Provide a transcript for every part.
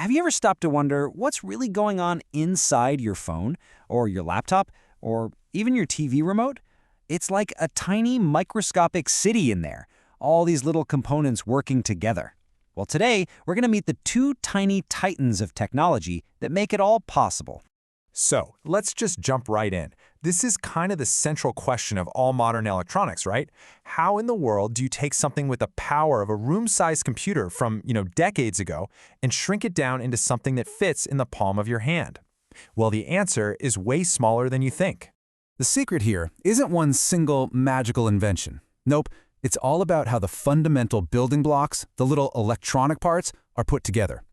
Have you ever stopped to wonder what's really going on inside your phone, or your laptop, or even your TV remote? It's like a tiny microscopic city in there, all these little components working together. Well, today, we're going to meet the two tiny titans of technology that make it all possible. So, let's just jump right in. This is kind of the central question of all modern electronics, right? How in the world do you take something with the power of a room-sized computer from, decades ago and shrink it down into something that fits in the palm of your hand? Well, the answer is way smaller than you think. The secret here isn't one single magical invention. Nope, it's all about how the fundamental building blocks, the little electronic parts, are put together.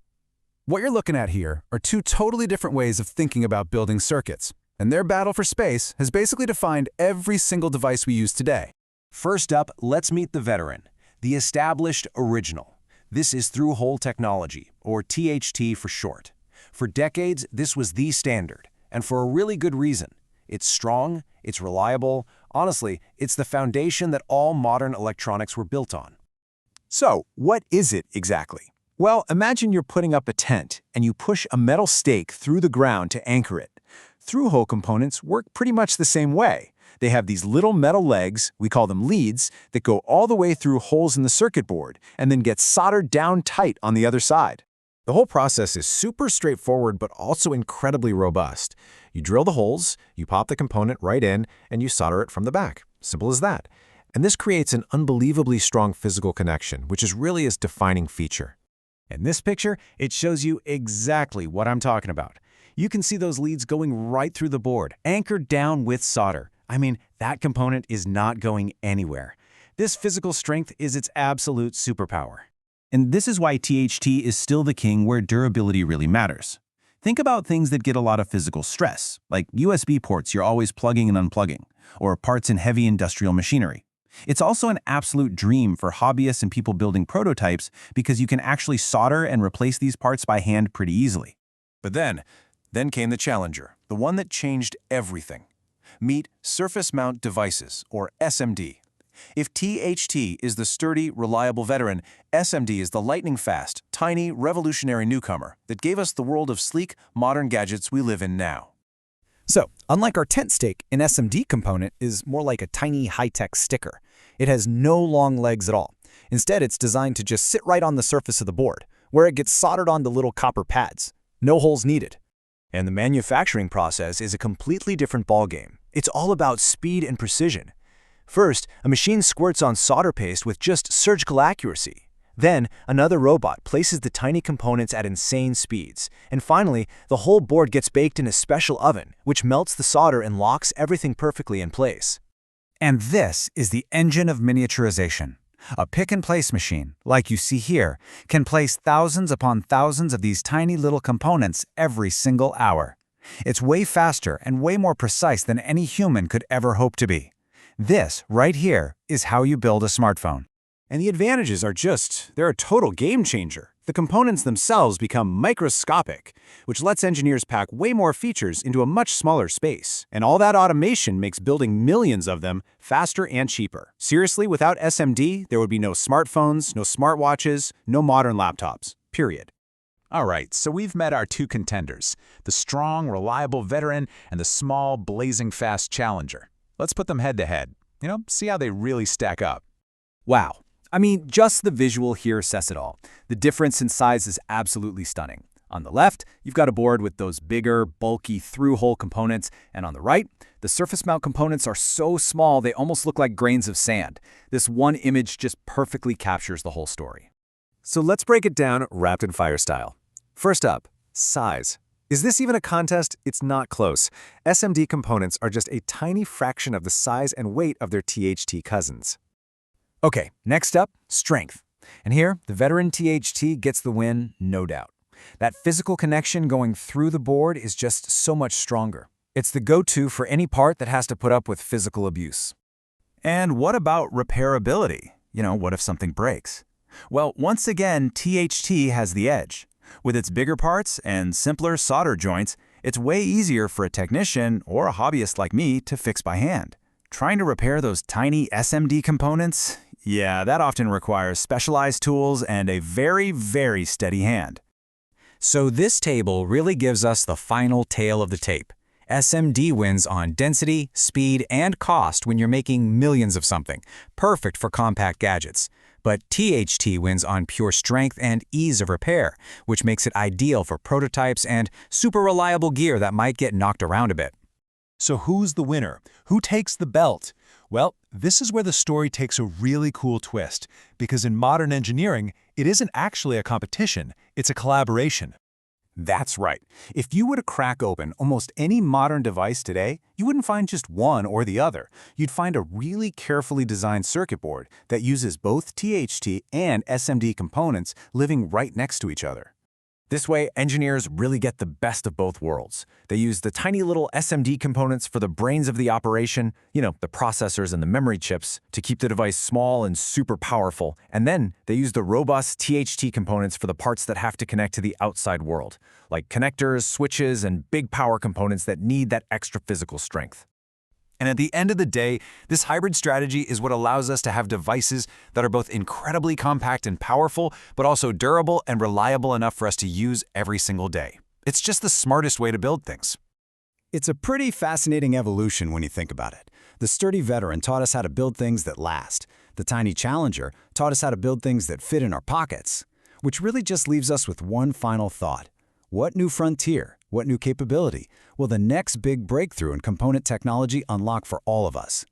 What you're looking at here are two totally different ways of thinking about building circuits, and their battle for space has basically defined every single device we use today. First up, let's meet the veteran, the established original. This is through-hole technology, or THT for short. For decades, this was the standard, and for a really good reason. It's strong, it's reliable, honestly, it's the foundation that all modern electronics were built on. So, what is it exactly? Well, imagine you're putting up a tent and you push a metal stake through the ground to anchor it. Through-hole components work pretty much the same way. They have these little metal legs, we call them leads, that go all the way through holes in the circuit board and then get soldered down tight on the other side. The whole process is super straightforward but also incredibly robust. You drill the holes, you pop the component right in, and you solder it from the back. Simple as that. And this creates an unbelievably strong physical connection, which is really its defining feature. In this picture, it shows you exactly what I'm talking about. You can see those leads going right through the board, anchored down with solder. I mean, that component is not going anywhere. This physical strength is its absolute superpower. And this is why THT is still the king where durability really matters. Think about things that get a lot of physical stress, like USB ports you're always plugging and unplugging, or parts in heavy industrial machinery. It's also an absolute dream for hobbyists and people building prototypes because you can actually solder and replace these parts by hand pretty easily. But then came the challenger, the one that changed everything. Meet surface mount devices, or SMD. If THT is the sturdy, reliable veteran, SMD is the lightning-fast, tiny, revolutionary newcomer that gave us the world of sleek, modern gadgets we live in now. So, unlike our tent stake, an SMD component is more like a tiny high-tech sticker. It has no long legs at all. Instead, it's designed to just sit right on the surface of the board, where it gets soldered onto little copper pads. No holes needed. And the manufacturing process is a completely different ballgame. It's all about speed and precision. First, a machine squirts on solder paste with just surgical accuracy. Then, another robot places the tiny components at insane speeds. And finally, the whole board gets baked in a special oven, which melts the solder and locks everything perfectly in place. And this is the engine of miniaturization. A pick-and-place machine, like you see here, can place thousands upon thousands of these tiny little components every single hour. It's way faster and way more precise than any human could ever hope to be. This, right here, is how you build a smartphone. And the advantages are they're a total game changer. The components themselves become microscopic, which lets engineers pack way more features into a much smaller space. And all that automation makes building millions of them faster and cheaper. Seriously, without SMD, there would be no smartphones, no smartwatches, no modern laptops, period. All right, so we've met our two contenders, the strong, reliable veteran and the small, blazing fast challenger. Let's put them head to head. See how they really stack up. Wow. I mean, just the visual here says it all. The difference in size is absolutely stunning. On the left, you've got a board with those bigger, bulky through-hole components, and on the right, the surface mount components are so small they almost look like grains of sand. This one image just perfectly captures the whole story. So let's break it down rapid-fire style. First up, size. Is this even a contest? It's not close. SMD components are just a tiny fraction of the size and weight of their THT cousins. Okay, next up, strength. And here, the veteran THT gets the win, no doubt. That physical connection going through the board is just so much stronger. It's the go-to for any part that has to put up with physical abuse. And what about repairability? What if something breaks? Well, once again, THT has the edge. With its bigger parts and simpler solder joints, it's way easier for a technician or a hobbyist like me to fix by hand. Trying to repair those tiny SMD components? Yeah, that often requires specialized tools and a very, very steady hand. So this table really gives us the final tale of the tape. SMD wins on density, speed, and cost when you're making millions of something, perfect for compact gadgets. But THT wins on pure strength and ease of repair, which makes it ideal for prototypes and super reliable gear that might get knocked around a bit. So who's the winner? Who takes the belt? Well, this is where the story takes a really cool twist, because in modern engineering, it isn't actually a competition, it's a collaboration. That's right. If you were to crack open almost any modern device today, you wouldn't find just one or the other. You'd find a really carefully designed circuit board that uses both THT and SMD components living right next to each other. This way, engineers really get the best of both worlds. They use the tiny little SMD components for the brains of the operation, the processors and the memory chips, to keep the device small and super powerful. And then they use the robust THT components for the parts that have to connect to the outside world, like connectors, switches, and big power components that need that extra physical strength. And at the end of the day, this hybrid strategy is what allows us to have devices that are both incredibly compact and powerful, but also durable and reliable enough for us to use every single day. It's just the smartest way to build things. It's a pretty fascinating evolution when you think about it. The sturdy veteran taught us how to build things that last. The tiny challenger taught us how to build things that fit in our pockets. Which really just leaves us with one final thought. What new frontier, what new capability will the next big breakthrough in component technology unlock for all of us?